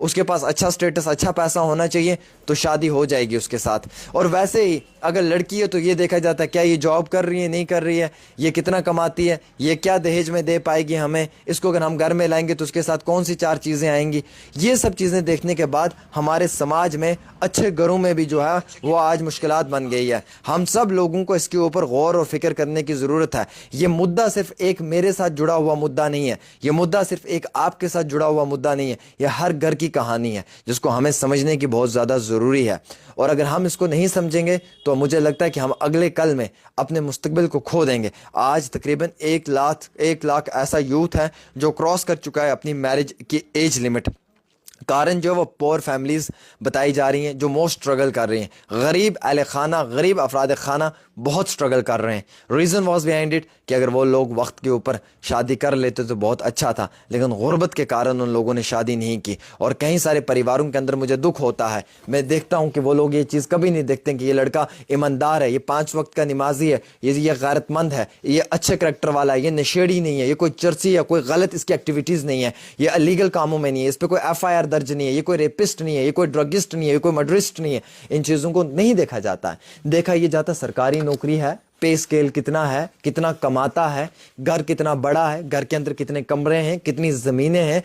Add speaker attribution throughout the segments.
Speaker 1: اس کے پاس اچھا سٹیٹس, اچھا پیسہ ہونا چاہیے, تو شادی ہو جائے گی اس کے ساتھ. اور ویسے ہی اگر لڑکی ہے تو یہ دیکھا جاتا ہے کیا یہ جاب کر رہی ہے, نہیں کر رہی ہے, یہ کتنا کماتی ہے, یہ کیا دہیج میں دے پائے گی ہمیں, اس کو اگر ہم گھر میں لائیں گے تو اس کے ساتھ کون سی 4 چیزیں آئیں گی. یہ سب چیزیں دیکھنے کے بعد ہمارے سماج میں اچھے گھروں میں بھی جو ہے وہ آج مشکلات بن گئی ہے. ہم سب لوگوں کو اس کے اوپر غور اور فکر کرنے کی ضرورت ہے. یہ مدعا صرف ایک میرے ساتھ جڑا ہوا مدعا نہیں ہے, یہ مدعا صرف ایک آپ کے ساتھ جڑا ہوا مدعا نہیں ہے, یہ ہر گھر کی کہانی ہے جس کو ہمیں سمجھنے کی بہت زیادہ ضروری ہے. اور اگر ہم اس کو نہیں سمجھیں گے تو مجھے لگتا ہے کہ ہم اگلے کل میں اپنے مستقبل کو کھو دیں گے. آج تقریباً 1 لاکھ ایسا یوتھ ہے جو کراس کر چکا ہے اپنی میرج کی ایج لمٹ. کارن جو وہ پور فیملیز بتائی جا رہی ہیں جو موسٹ سٹرگل کر رہی ہیں, غریب اہل خانہ, غریب افراد خانہ بہت سٹرگل کر رہے ہیں. ریزن واز بیہائنڈ اٹ کہ اگر وہ لوگ وقت کے اوپر شادی کر لیتے تو بہت اچھا تھا, لیکن غربت کے کارن ان لوگوں نے شادی نہیں کی. اور کئی سارے پریواروں کے اندر مجھے دکھ ہوتا ہے, میں دیکھتا ہوں کہ وہ لوگ یہ چیز کبھی نہیں دیکھتے کہ یہ لڑکا ایماندار ہے, یہ 5 وقت کا نمازی ہے, یہ غیرت مند ہے, یہ اچھے کریکٹر والا ہے, یہ نشیڑی نہیں ہے, یہ کوئی چرسی یا کوئی غلط اس کی ایکٹیویٹیز نہیں ہے, یہ الیگل کاموں میں نہیں ہے, اس پہ کوئی FIR درج نہیں ہے, یہ کوئی ریپسٹ نہیں ہے, یہ کوئی ڈرگسٹ نہیں ہے, یہ کوئی مرڈرسٹ نہیں ہے. ان چیزوں کو نہیں دیکھا جاتا ہے. دیکھا یہ جاتا سرکاری نوکری ہے, پے اسکیل کتنا ہے, کتنا کماتا ہے, گھر کتنا بڑا ہے, گھر کے اندر کتنے کمرے ہیں, کتنی زمینیں ہیں,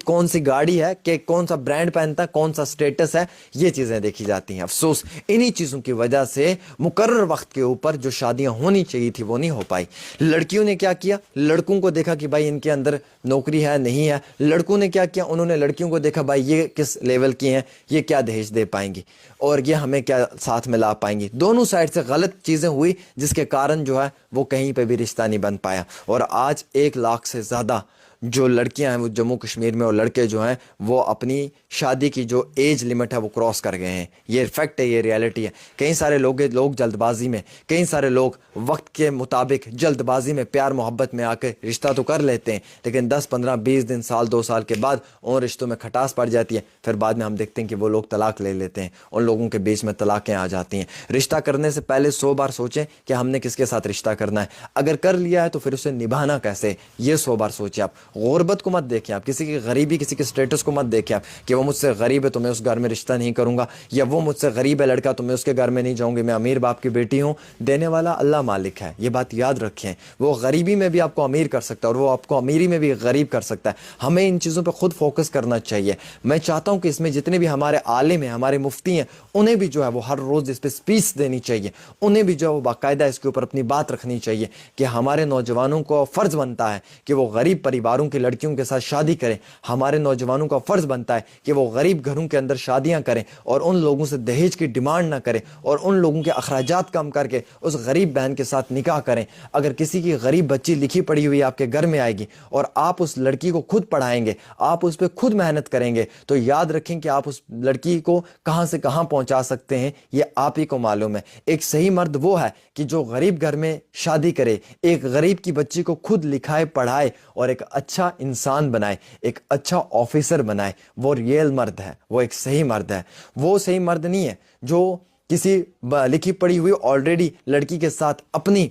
Speaker 1: کون سی گاڑی ہے, کہ کون سا برانڈ پہنتا ہے, کون سا سٹیٹس ہے, یہ چیزیں دیکھی جاتی ہیں. افسوس انہی چیزوں کی وجہ سے مقرر وقت کے اوپر جو شادیاں ہونی چاہیے تھی وہ نہیں ہو پائی. لڑکیوں نے کیا کیا, لڑکوں کو دیکھا کہ بھائی ان کے اندر نوکری ہے نہیں ہے. لڑکوں نے کیا کیا, انہوں نے لڑکیوں کو دیکھا بھائی یہ کس لیول کی ہیں, یہ کیا دہیج دے پائیں گی اور یہ ہمیں کیا ساتھ میں لا پائیں گی. دونوں سائڈ سے غلط چیزیں ہوئی جس کے کارن جو ہے وہ کہیں پہ بھی رشتہ نہیں بن پایا. اور آج 1 لاکھ سے زیادہ جو لڑکیاں ہیں وہ جموں کشمیر میں, اور لڑکے جو ہیں وہ اپنی شادی کی جو ایج لمٹ ہے وہ کراس کر گئے ہیں. یہ فیکٹ ہے, یہ ریالٹی ہے. کئی سارے لوگ جلد بازی میں, کئی سارے لوگ وقت کے مطابق جلد بازی میں پیار محبت میں آ کے رشتہ تو کر لیتے ہیں, لیکن 10 15 20 دن, سال 2 سال کے بعد ان رشتوں میں کھٹاس پڑ جاتی ہے. پھر بعد میں ہم دیکھتے ہیں کہ وہ لوگ طلاق لے لیتے ہیں, ان لوگوں کے بیچ میں طلاقیں آ جاتی ہیں. رشتہ کرنے سے پہلے 100 بار سوچیں کہ ہم نے کس کے ساتھ رشتہ کرنا ہے. اگر کر لیا ہے تو پھر اسے نبھانا کیسے, یہ 100 بار سوچیں. آپ غربت کو مت دیکھیں, آپ کسی کی غریبی, کسی کے سٹیٹس کو مت دیکھیں آپ کہ وہ مجھ سے غریب ہے تو میں اس گھر میں رشتہ نہیں کروں گا, یا وہ مجھ سے غریب ہے لڑکا تو میں اس کے گھر میں نہیں جاؤں گی, میں امیر باپ کی بیٹی ہوں. دینے والا اللہ مالک ہے, یہ بات یاد رکھیں. وہ غریبی میں بھی آپ کو امیر کر سکتا ہے اور وہ آپ کو امیری میں بھی غریب کر سکتا ہے. ہمیں ان چیزوں پہ خود فوکس کرنا چاہیے. میں چاہتا ہوں کہ اس میں جتنے بھی ہمارے عالم ہیں, ہمارے مفتی ہیں, انہیں بھی جو ہے وہ ہر روز اس پہ سپیچ دینی چاہیے. انہیں بھی جو ہے وہ باقاعدہ اس کے اوپر اپنی بات رکھنی چاہیے کہ ہمارے نوجوانوں کو فرض بنتا ہے کہ وہ غریب پریواروں کی لڑکیوں کے ساتھ شادی کریں. ہمارے نوجوانوں کا فرض بنتا ہے کہ وہ غریب گھروں کے اندر شادیاں کریں اور ان لوگوں سے دہیج کی ڈیمانڈ نہ کریں, اور ان لوگوں کے اخراجات کم کر کے اس غریب بہن کے ساتھ نکاح کریں. اگر کسی کی غریب بچی لکھی پڑھی ہوئی آپ کے گھر میں آئے گی اور آپ اس لڑکی کو خود پڑھائیں گے, آپ اس پہ خود محنت کریں گے, تو یاد رکھیں کہ آپ اس لڑکی کو کہاں سے کہاں پہنچا سکتے ہیں یہ آپ ہی کو معلوم ہے. ایک صحیح مرد وہ ہے کہ جو غریب گھر میں شادی کرے, ایک غریب کی بچی کو خود لکھائے پڑھائے اور ایک اچھا انسان بنائے, ایک اچھا آفیسر بنائے. وہ ریئل مرد ہے, وہ ایک صحیح مرد ہے. وہ صحیح مرد نہیں ہے جو کسی لکھی پڑھی ہوئی آلریڈی لڑکی کے ساتھ اپنی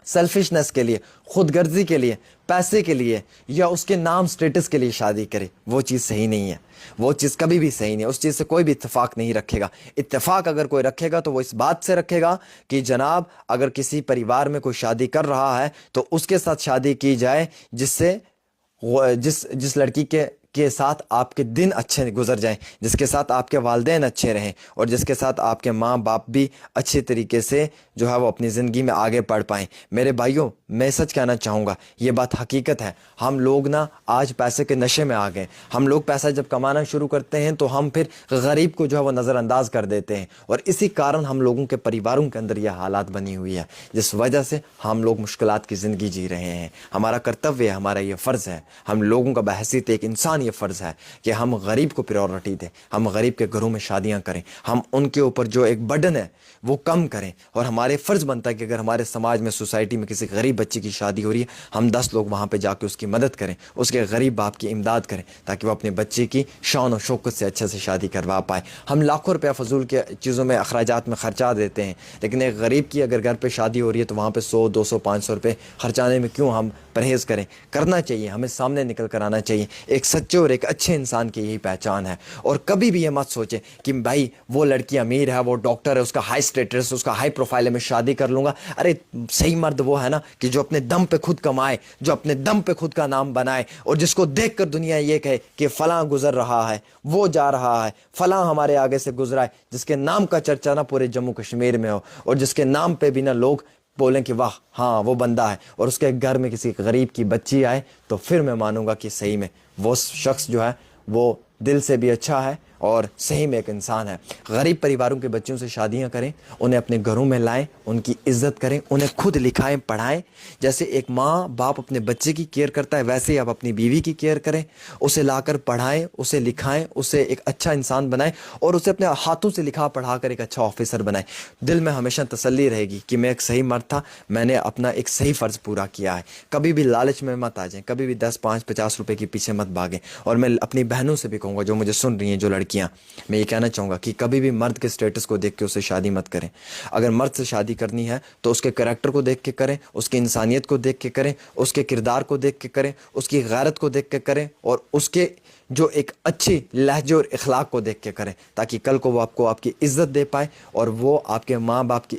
Speaker 1: سیلفشنس کے لیے, خود غرضی کے لیے, پیسے کے لیے یا اس کے نام سٹیٹس کے لیے شادی کرے. وہ چیز صحیح نہیں ہے, وہ چیز کبھی بھی صحیح نہیں ہے. اس چیز سے کوئی بھی اتفاق نہیں رکھے گا. اتفاق اگر کوئی رکھے گا تو وہ اس بات سے رکھے گا کہ جناب اگر کسی پریوار میں کوئی شادی کر رہا ہے تو اس کے ساتھ شادی کی جائے جس سے جس لڑکی کے ساتھ آپ کے دن اچھے گزر جائیں, جس کے ساتھ آپ کے والدین اچھے رہیں, اور جس کے ساتھ آپ کے ماں باپ بھی اچھے طریقے سے جو ہے وہ اپنی زندگی میں آگے بڑھ پائیں. میرے بھائیوں, میں سچ کہنا چاہوں گا, یہ بات حقیقت ہے. ہم لوگ نا آج پیسے کے نشے میں آ گئے. ہم لوگ پیسہ جب کمانا شروع کرتے ہیں تو ہم پھر غریب کو جو ہے وہ نظر انداز کر دیتے ہیں, اور اسی کارن ہم لوگوں کے پریواروں کے اندر یہ حالات بنی ہوئی ہے جس وجہ سے ہم لوگ مشکلات کی زندگی جی رہے ہیں. ہمارا کرتویہ, ہمارا یہ فرض ہے, ہم لوگوں کا بحیثیت ایک انسان یہ فرض ہے کہ ہم غریب کو پریورٹی دیں, ہم غریب کے گھروں میں شادیاں کریں, ہم ان کے اوپر جو ایک برڈن ہے وہ کم کریں. اور ہمارے فرض بنتا ہے کہ اگر ہمارے سماج میں, سوسائٹی میں کسی غریب بچی کی شادی ہو رہی ہے, ہم 10 لوگ وہاں پہ جا کے اس کی مدد کریں, اس کے غریب باپ کی امداد کریں تاکہ وہ اپنے بچے کی شان و شوکت سے اچھے سے شادی کروا پائے. ہم لاکھوں روپیہ فضول کے چیزوں میں, اخراجات میں خرچا دیتے ہیں, لیکن ایک غریب کی اگر گھر پہ شادی ہو رہی ہے تو وہاں پہ 100 200 500 روپے خرچانے میں کیوں ہم پرہیز کریں. کرنا چاہیے, ہمیں سامنے نکل کر آنا چاہیے. ایک سچا بچے اور ایک اچھے انسان کی یہی پہچان ہے. اور کبھی بھی یہ مت سوچیں کہ بھائی وہ لڑکی امیر ہے, وہ ڈاکٹر ہے, اس کا ہائی اسٹیٹس, اس کا ہائی پروفائل ہے, میں شادی کر لوں گا. ارے صحیح مرد وہ ہے نا کہ جو اپنے دم پہ خود کمائے, جو اپنے دم پہ خود کا نام بنائے, اور جس کو دیکھ کر دنیا یہ کہے کہ فلاں گزر رہا ہے, وہ جا رہا ہے, فلاں ہمارے آگے سے گزرا ہے, جس کے نام کا چرچا نا پورے جموں کشمیر میں ہو, اور جس کے نام پہ بھی نا لوگ بولیں کہ واہ ہاں وہ بندہ ہے, اور اس کے گھر میں کسی غریب کی بچی آئے, تو پھر میں مانوں گا کہ صحیح میں وہ شخص جو ہے وہ دل سے بھی اچھا ہے اور صحیح میں ایک انسان ہے. غریب پریواروں کے بچوں سے شادیاں کریں, انہیں اپنے گھروں میں لائیں, ان کی عزت کریں, انہیں خود لکھائیں پڑھائیں. جیسے ایک ماں باپ اپنے بچے کی کیئر کرتا ہے, ویسے ہی آپ اپنی بیوی کی کیئر کریں, اسے لا کر پڑھائیں, اسے لکھائیں, اسے ایک اچھا انسان بنائیں, اور اسے اپنے ہاتھوں سے لکھا پڑھا کر ایک اچھا آفیسر بنائیں. دل میں ہمیشہ تسلی رہے گی کہ میں ایک صحیح مرد تھا, میں نے اپنا ایک صحیح فرض پورا کیا ہے. کبھی بھی لالچ میں مت آ جائیں, کبھی بھی 10 5 50 روپے کے پیچھے مت بھاگیں. اور میں اپنی بہنوں سے بھی کہوں گا جو مجھے سن رہی ہیں, جو لڑکیاں, میں یہ کہنا چاہوں گا کہ کبھی بھی مرد کے سٹیٹس کو دیکھ کے اسے شادی مت کریں. اگر مرد سے شادی کرنی ہے تو اس کے کریکٹر کو دیکھ کے کریں, اس کی انسانیت کو دیکھ کے کریں, اس کے کردار کو دیکھ کے کریں, اس کی غیرت کو دیکھ کے کریں, اور اس کے جو ایک اچھی لہجے اور اخلاق کو دیکھ کے کریں, تاکہ کل کو وہ آپ کو آپ کی عزت دے پائے, اور وہ آپ کے ماں باپ کی